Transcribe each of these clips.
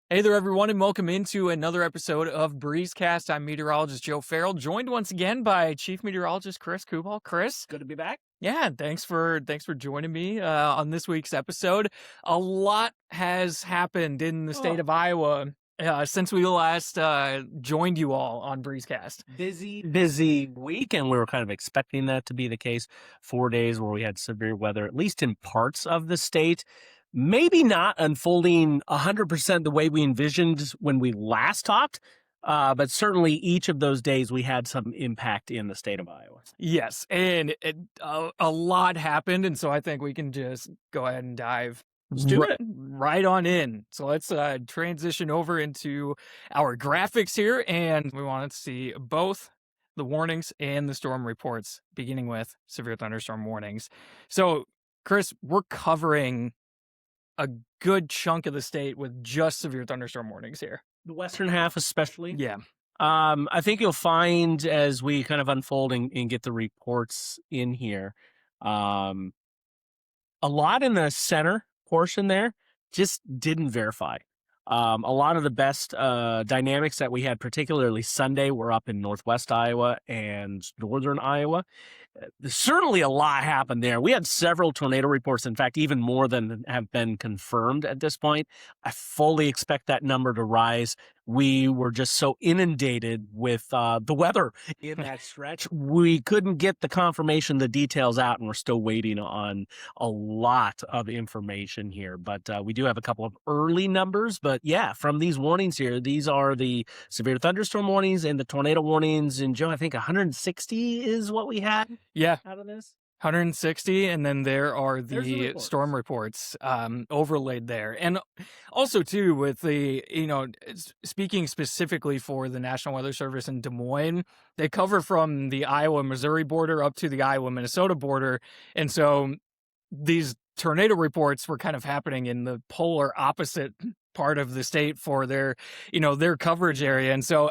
Hey there, everyone, and welcome into another episode of BreezeCast. I'm meteorologist Joe Farrell, joined once again by Chief Meteorologist Chris Kuball. Chris, Good to be back. yeah, thanks for joining me on this week's episode. A lot has happened in the state Oh, of Iowa since we last joined you all on BreezeCast. busy week, and we were kind of expecting that to be the case. 4 days where we had severe weather, at least in parts of the state. Maybe not unfolding 100% the way we envisioned when we last talked, but certainly each of those days we had some impact in the state of Iowa. Yes, and a lot happened, and so I think we can just go ahead and dive Let's do it. right on in. So let's transition over into our graphics here, and we wanted to see both the warnings and the storm reports, beginning with severe thunderstorm warnings. So, Chris, we're covering a good chunk of the state with just severe thunderstorm warnings here. The western half especially. Yeah. I think you'll find as we kind of unfold and get the reports in here, um, a lot in the center portion there just didn't verify. A lot of the best dynamics that we had, particularly Sunday, were up in northwest Iowa and northern Iowa. Certainly a lot happened there. We had several tornado reports, in fact, even more than have been confirmed at this point. I fully expect that number to rise. We were just so inundated with the weather in that stretch. We couldn't get the confirmation, the details out, and we're still waiting on a lot of information here. But we do have a couple of early numbers. But yeah, from these warnings here, these are the severe thunderstorm warnings and the tornado warnings. And Joe, I think 160 is what we had. Yeah. Out of this? 160, and then there are There's the the reports. storm reports overlaid there. And also, too, with the, speaking specifically for the National Weather Service in Des Moines, they cover from the Iowa-Missouri border up to the Iowa-Minnesota border. And so these tornado reports were kind of happening in the polar opposite part of the state for their coverage area. And so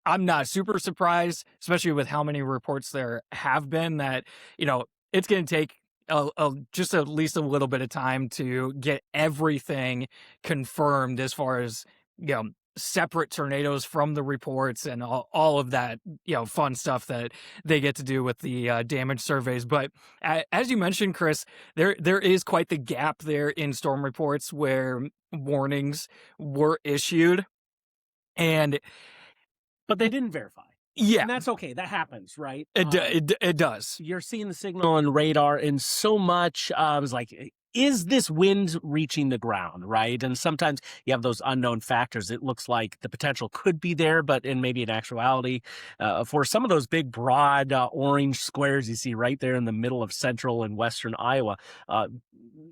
I'm not super surprised, especially with how many reports there have been, that, it's going to take just at least a little bit of time to get everything confirmed as far as, separate tornadoes from the reports and all of that, fun stuff that they get to do with the damage surveys. But as you mentioned, Chris, there is quite the gap there in storm reports where warnings were issued. But they didn't verify. Yeah, And that's okay. That happens, right? it does. You're seeing the signal on radar, and so much is like, is this wind reaching the ground, right? And sometimes you have those unknown factors. It looks like the potential could be there, but maybe in actuality, for some of those big, broad orange squares you see right there in the middle of central and western Iowa,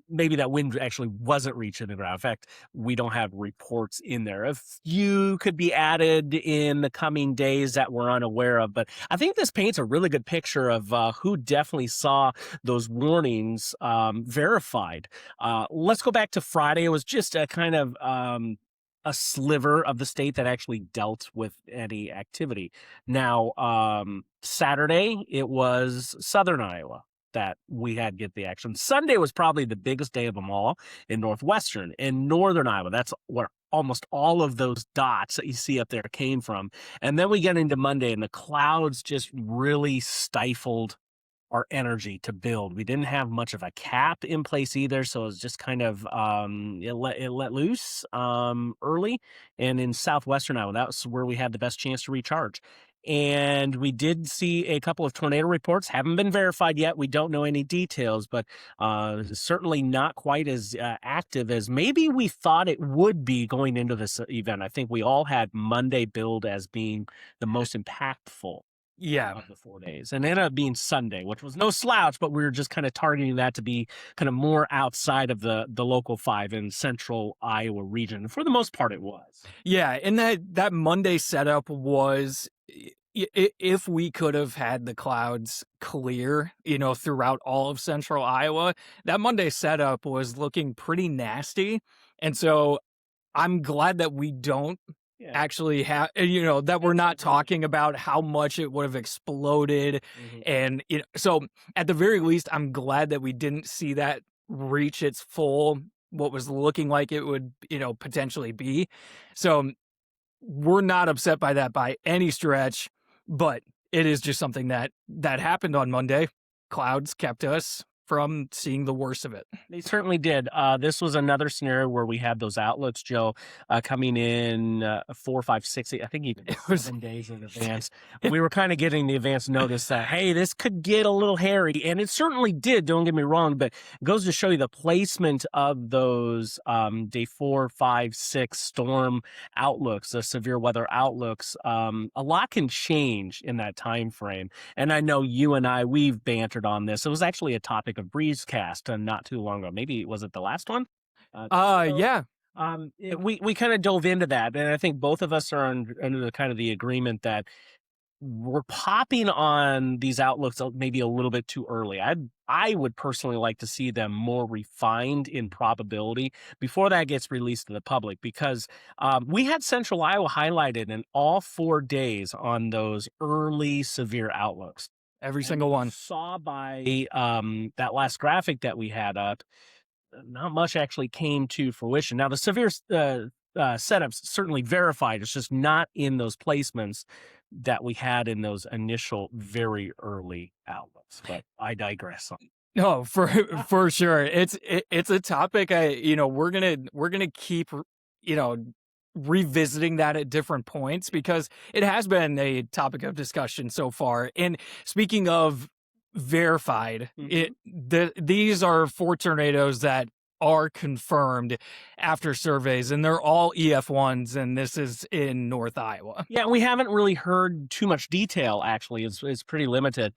maybe that wind actually wasn't reaching the ground. In fact, we don't have reports in there. A few could be added in the coming days that we're unaware of, but I think this paints a really good picture of who definitely saw those warnings verified. Let's go back to Friday. It was just a kind of a sliver of the state that actually dealt with any activity. Now, Saturday, it was southern Iowa that we had get the action. Sunday was probably the biggest day of them all in northwestern and northern Iowa. That's where almost all of those dots that you see up there came from. And then we get into Monday, and the clouds just really stifled our energy to build. We didn't have much of a cap in place either, so it was just kind of it let loose early. And in southwestern Iowa, that's where we had the best chance to recharge. And we did see a couple of tornado reports. Haven't been verified yet. We don't know any details, but certainly not quite as active as maybe we thought it would be going into this event. I think we all had Monday billed as being the most impactful. Yeah. Of the 4 days, and it ended up being Sunday, which was no slouch, but we were just kind of targeting that to be kind of more outside of the local 5 in central Iowa region. For the most part, it was. Yeah, and that Monday setup was, if we could have had the clouds clear, throughout all of central Iowa, that Monday setup was looking pretty nasty. And so I'm glad that we don't actually have, that we're not talking about how much it would have exploded. Mhm. And, so at the very least, I'm glad that we didn't see that reach its full what was looking like it would, potentially be. So we're not upset by that by any stretch, but it is just something that happened on Monday. Clouds kept us from seeing the worst of it. They certainly did. This was another scenario where we had those outlooks, Joe, coming in 4, 5, 6, I think even It was 7 days in advance. We were kind of getting the advance notice that, hey, this could get a little hairy. And it certainly did, don't get me wrong, but it goes to show you the placement of those day 4, 5, 6 storm outlooks, the severe weather outlooks. A lot can change in that time frame. And I know you and we've bantered on this. It was actually a topic of BreezeCast not too long ago. Maybe was it the last one? Yeah. We kind of dove into that, and I think both of us are under the kind of the agreement that we're popping on these outlooks maybe a little bit too early. I would personally like to see them more refined in probability before that gets released to the public, because we had Central Iowa highlighted in all 4 days on those early severe outlooks. Every single one. Saw by that last graphic that we had up, not much actually came to fruition. Now, the severe setups certainly verified. It's just not in those placements that we had in those initial very early outlooks. But I digress. No, for sure. It's a topic we're gonna keep revisiting that at different points, because it has been a topic of discussion so far. And speaking of verified, these are 4 tornadoes that are confirmed after surveys, and they're all EF1s, and this is in North Iowa. Yeah, we haven't really heard too much detail, actually. It's pretty limited.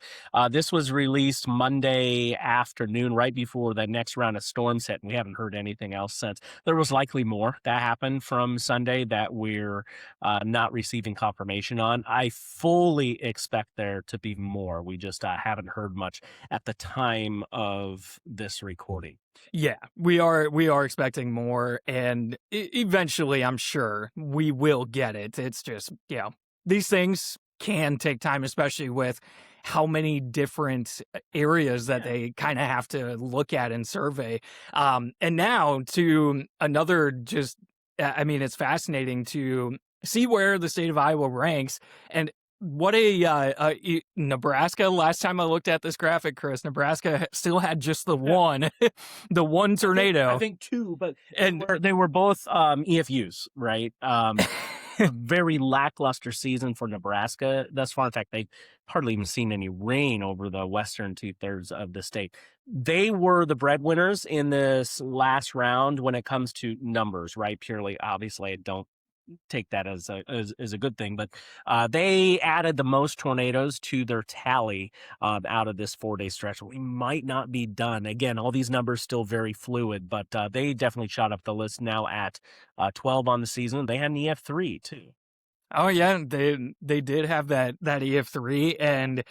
This was released Monday afternoon, right before the next round of storms hit, and we haven't heard anything else since. There was likely more that happened from Sunday that we're not receiving confirmation on. I fully expect there to be more. We just haven't heard much at the time of this recording. Yeah, we are expecting more, and eventually I'm sure we will get it. It's just, these things can take time, especially with how many different areas that they kind of have to look at and survey. And now to another it's fascinating to see where the state of Iowa ranks. And what Nebraska, last time I looked at this graphic, Chris, Nebraska still had just the one, the one tornado. I think 2, but they were both EFUs, right? A very lackluster season for Nebraska thus far. In fact, they've hardly even seen any rain over the western 2/3 of the state. They were the breadwinners in this last round when it comes to numbers, right? Purely, obviously, I don't take that as a good thing, but they added the most tornadoes to their tally out of this 4-day stretch. We might not be done. Again, all these numbers still very fluid, but they definitely shot up the list now at 12 on the season. They had an EF3 too. Oh yeah, they did have that EF3, and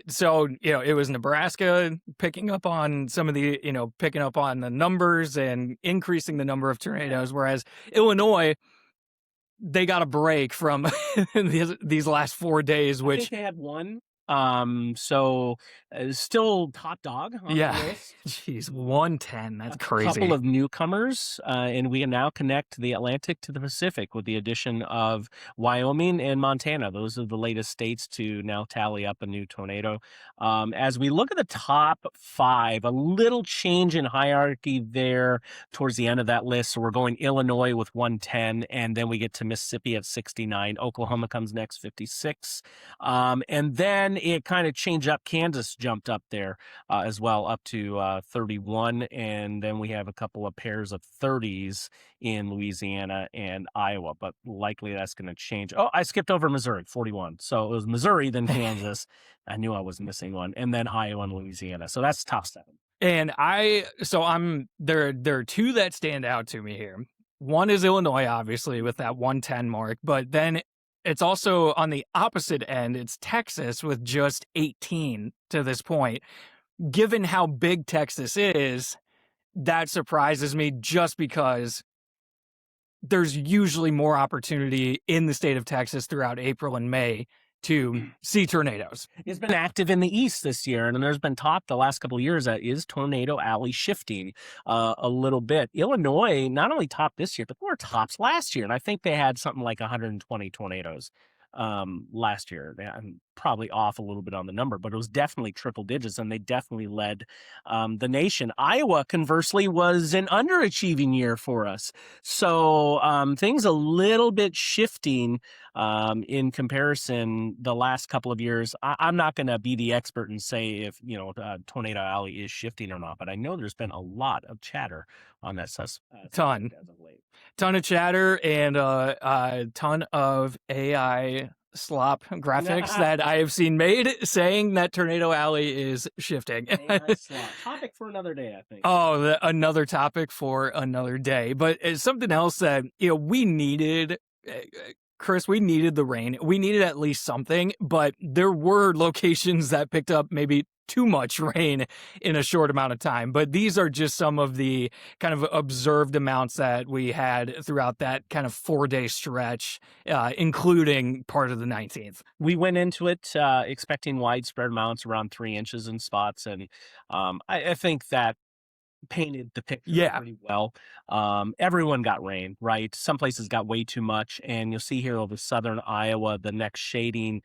so it was Nebraska picking up on some of the picking up on the numbers and increasing the number of tornadoes, whereas Illinois, they got a break from these last 4 days, which I think they had one. So still top dog on the list. Jeez, 110. That's crazy. A couple of newcomers, and we can now connect the Atlantic to the Pacific with the addition of Wyoming and Montana. Those are the latest states to now tally up a new tornado. As we look at the top 5, a little change in hierarchy there towards the end of that list. So we're going Illinois with 110, and then we get to Mississippi at 69. Oklahoma comes next, 56. And then it kind of changed up. Kansas jumped up there as well, up to 31. And then we have a couple of pairs of 30s in Louisiana and Iowa, but likely that's going to change. Oh, I skipped over Missouri, 41. So it was Missouri, then Kansas. I knew I was missing one. And then Iowa and Louisiana. So that's top 7. And there are 2 that stand out to me here. One is Illinois, obviously, with that 110 mark, but then it's also on the opposite end. It's Texas with just 18 to this point. Given how big Texas is, that surprises me, just because there's usually more opportunity in the state of Texas throughout April and May to see tornadoes. It's been active in the east this year, and there's been talk the last couple of years that is Tornado Alley shifting a little bit. Illinois not only topped this year, but they were tops last year, and I think they had something like 120 tornadoes last year. I'm probably off a little bit on the number, but it was definitely triple digits, and they definitely led the nation. Iowa, conversely, was an underachieving year for us. So things a little bit shifting in comparison the last couple of years. I'm not going to be the expert and say if, Tornado Alley is shifting or not, but I know there's been a lot of chatter on that Ton. as of late. Ton of chatter and a ton of AI slop graphics that I have seen made saying that Tornado Alley is shifting. AI slop. Topic for another day, I think. Oh, another topic for another day. But it's something else that, we needed, Chris, we needed the rain. We needed at least something, but there were locations that picked up maybe too much rain in a short amount of time. But these are just some of the kind of observed amounts that we had throughout that kind of 4-day stretch, including part of the 19th. We went into it expecting widespread amounts around 3 inches in spots. And I think that painted the picture pretty well. Everyone got rain, right? Some places got way too much, and you'll see here over southern Iowa, the next shading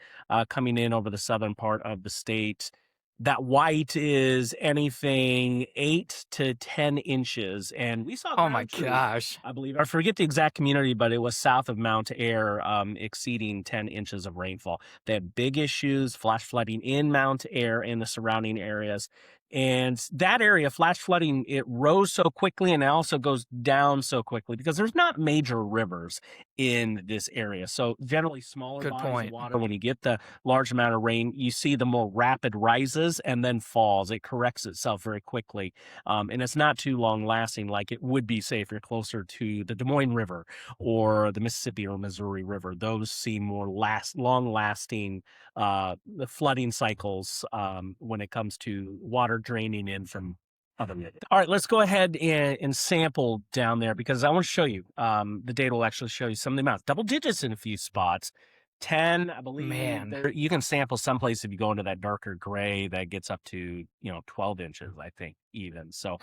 coming in over the southern part of the state. That white is anything 8 to 10 inches, and we saw. Oh my gosh! I believe I forget the exact community, but it was south of Mount Ayr, exceeding 10 inches of rainfall. They had big issues, flash flooding in Mount Ayr and the surrounding areas. And that area, flash flooding, it rose so quickly and it also goes down so quickly because there's not major rivers in this area. So generally smaller bodies of water. When you get the large amount of rain, you see the more rapid rises and then falls. It corrects itself very quickly. And it's not too long lasting like it would be, say, if you're closer to the Des Moines River or the Mississippi or Missouri River. Those see more long lasting the flooding cycles when it comes to water draining in from other areas. All right, let's go ahead and sample down there because I want to show you. The data will actually show you some of the amounts. Double digits in a few spots. 10, I believe. Man, you can sample someplace if you go into that darker gray that gets up to 12 inches, I think, even. So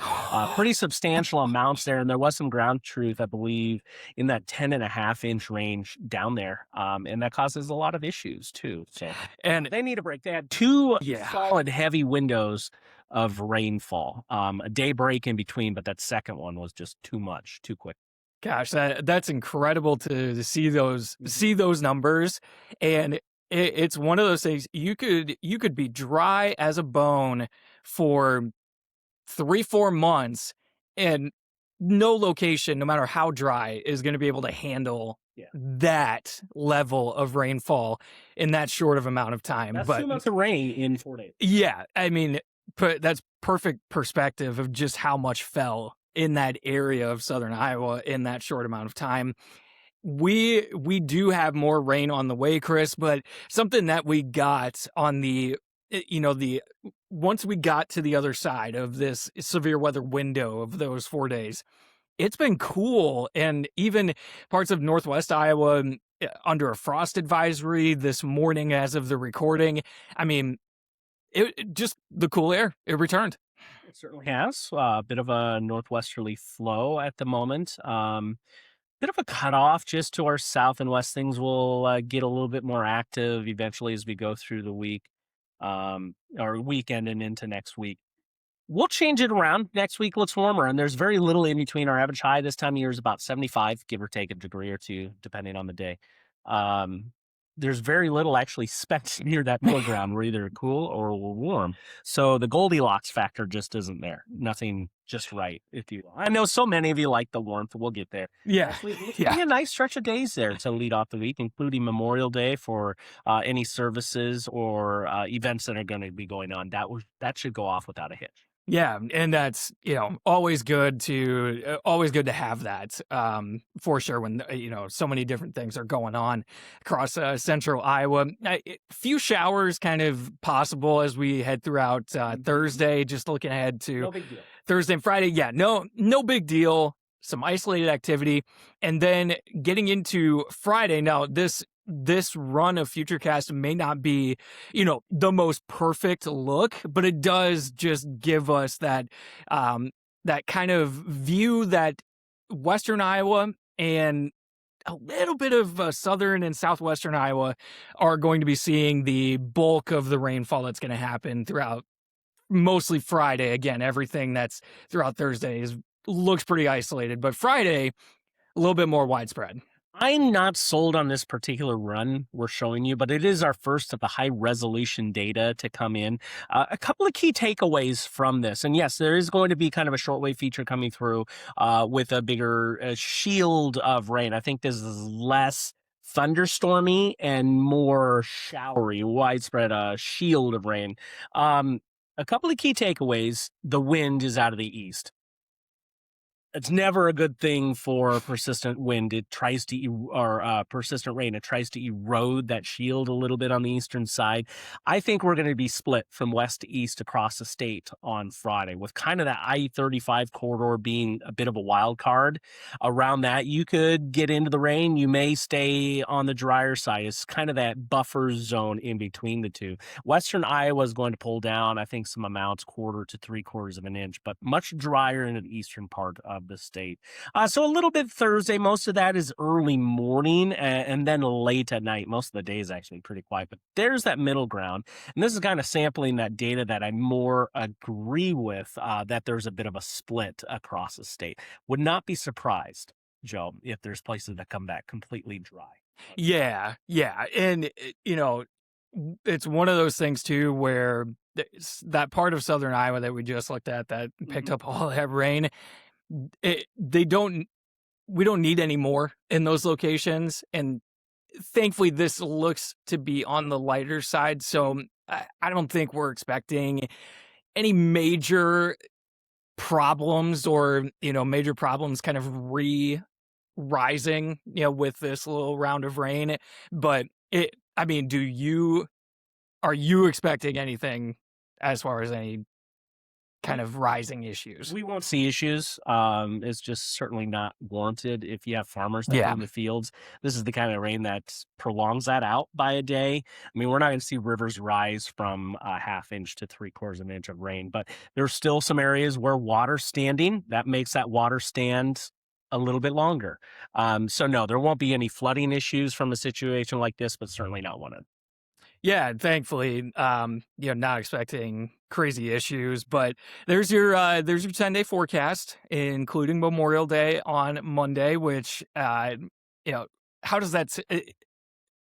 pretty substantial amounts there. And there was some ground truth, I believe, in that 10.5-inch range down there. And that causes a lot of issues too. So and they need a break. They had 2 solid heavy windows of rainfall, a day break in between, but that second one was just too much, too quick. Gosh, that's incredible to see those numbers, and it's one of those things. You could be dry as a bone for 3-4 months, and no location, no matter how dry, is going to be able to handle that level of rainfall in that short of amount of time. That's 2 months of rain in 4 days. Yeah, I mean, that's perfect perspective of just how much fell in that area of southern Iowa in that short amount of time. We do have more rain on the way, Chris, but something that we got on the once we got to the other side of this severe weather window of those 4 days, it's been cool. And even parts of northwest Iowa under a frost advisory this morning as of the recording. I mean, it just the cool air, it returned. It certainly has a bit of a northwesterly flow at the moment. Bit of a cutoff just to our south and west. Things will get a little bit more active eventually as we go through the week or weekend and into next week. We'll change it around. Next week looks warmer, and there's very little in between. Our average high this time of year is about 75, give or take a degree or two, depending on the day. There's very little actually specked near that middle ground. We're either cool or we're warm. So the Goldilocks factor just isn't there. Nothing just right, if you will. I know so many of you like the warmth. We'll get there. Yeah. Yeah. A nice stretch of days there to lead off the week, including Memorial Day for any services or events that are going to be going on. That should go off without a hitch. Yeah, and that's always good to have that for sure when so many different things are going on across central Iowa. A few showers kind of possible as we head throughout Thursday. Just looking ahead to Thursday and Friday. Yeah, no big deal. Some isolated activity, and then getting into Friday. Now this this run of Futurecast may not be, the most perfect look, but it does just give us that kind of view that Western Iowa and a little bit of southern and southwestern Iowa are going to be seeing the bulk of the rainfall that's going to happen throughout mostly Friday. Again, everything that's throughout Thursday looks pretty isolated, but Friday, a little bit more widespread. I'm not sold on this particular run we're showing you, but it is our first of the high resolution data to come in. A couple of key takeaways from this. And yes, there is going to be kind of a shortwave feature coming through with a bigger shield of rain. I think this is less thunderstormy and more showery, widespread shield of rain. A couple of key takeaways. The wind is out of the east. It's never a good thing for persistent wind. It tries to, persistent rain. It tries to erode that shield a little bit on the eastern side. I think we're going to be split from west to east across the state on Friday, with kind of that I-35 corridor being a bit of a wild card. Around that, you could get into the rain. You may stay on the drier side. It's kind of that buffer zone in between the two. Western Iowa is going to pull down, I think, some amounts, 1/4 to 3/4 of an inch, but much drier in the eastern part of the state. So a little bit Thursday. Most of that is early morning and then late at night. Most of the day is actually pretty quiet, but there's that middle ground. And this is kind of sampling that data that I more agree with, that there's a bit of a split across the state. Would not be surprised, Joe, if there's places that come back completely dry. Yeah. And, it's one of those things too where that part of southern Iowa that we just looked at that picked up all that rain, we don't need any more in those locations. And thankfully, this looks to be on the lighter side. So I don't think we're expecting any major problems or, major problems kind of rising, with this little round of rain. But are you expecting anything as far as any kind of rising issues? We won't see issues. It's just certainly not warranted if you have farmers that are in the fields. This is the kind of rain that prolongs that out by a day. I mean, we're not going to see rivers rise from a 1/2 inch to 3/4 of an inch of rain, but there's still some areas where water's standing. That makes that water stand a little bit longer. So no, there won't be any flooding issues from a situation like this, but certainly not one of. Yeah, thankfully, not expecting crazy issues, but there's your 10-day forecast, including Memorial Day on Monday, which, how does that,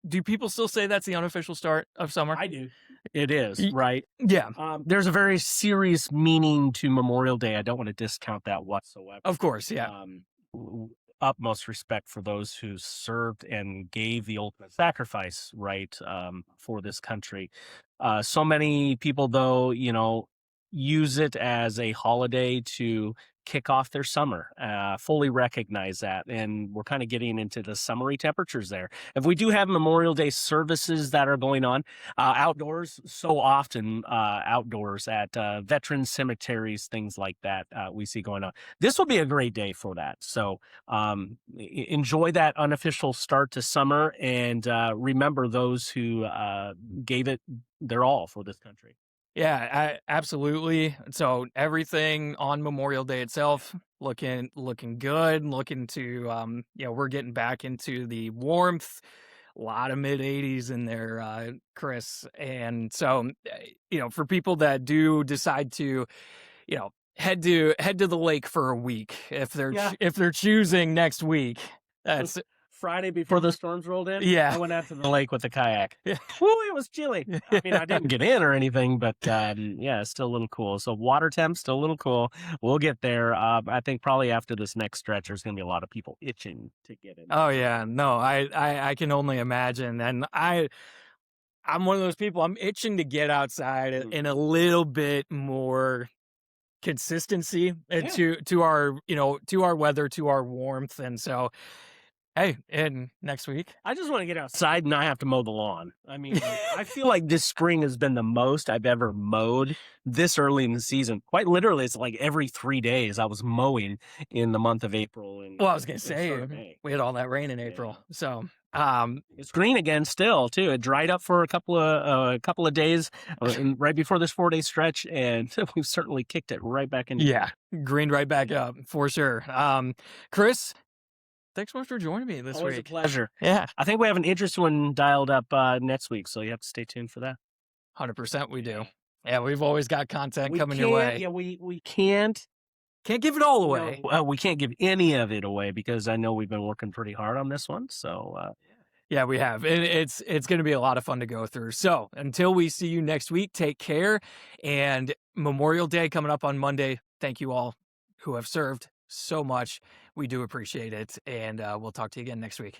do people still say that's the unofficial start of summer? I do. It is, right? Yeah. There's a very serious meaning to Memorial Day. I don't want to discount that whatsoever. Of course, yeah. Utmost respect for those who served and gave the ultimate sacrifice, right, for this country. So many people, though, use it as a holiday to kick off their summer. Fully recognize that, and we're kind of getting into the summery temperatures there. If we do have Memorial Day services that are going on outdoors, so often outdoors at veteran cemeteries, things like that, we see going on. This will be a great day for that. So enjoy that unofficial start to summer, and remember those who gave it their all for this country. Yeah, absolutely. So everything on Memorial Day itself looking good, looking to we're getting back into the warmth. A lot of mid 80s in there, Chris. And so for people that do decide to, head to the lake for a week, if they're choosing next week, that's Friday before the storms rolled in. Yeah. I went out to the lake with a kayak. Woo, it was chilly. I mean, I didn't get in or anything, but it's still a little cool. So water temp, still a little cool. We'll get there. I think probably after this next stretch, there's going to be a lot of people itching to get in. Oh yeah, no, I can only imagine. And I'm one of those people, I'm itching to get outside in a little bit more consistency to our, to our weather, to our warmth. And so, hey, and next week, I just want to get outside and not have to mow the lawn. I mean, I feel like this spring has been the most I've ever mowed this early in the season. Quite literally, it's like every 3 days I was mowing in the month of April. Well, I was going to say, we had all that rain in April. So It's green again still too. It dried up for a couple of days right before this 4-day stretch, and we've certainly kicked it right back into Yeah, green right back up for sure. Chris, thanks so much for joining me this always a week. pleasure. Yeah, I think we have an interesting one dialed up next week, so you have to stay tuned for that. 100% we do. Yeah, we've always got content We coming your can't, way. yeah, we can't. Can't give it all away. No, we can't give any of it away because I know we've been working pretty hard on this one. So Yeah, we have. And it's going to be a lot of fun to go through. So until we see you next week, take care. And Memorial Day coming up on Monday. Thank you all who have served so much. We do appreciate it. And we'll talk to you again next week.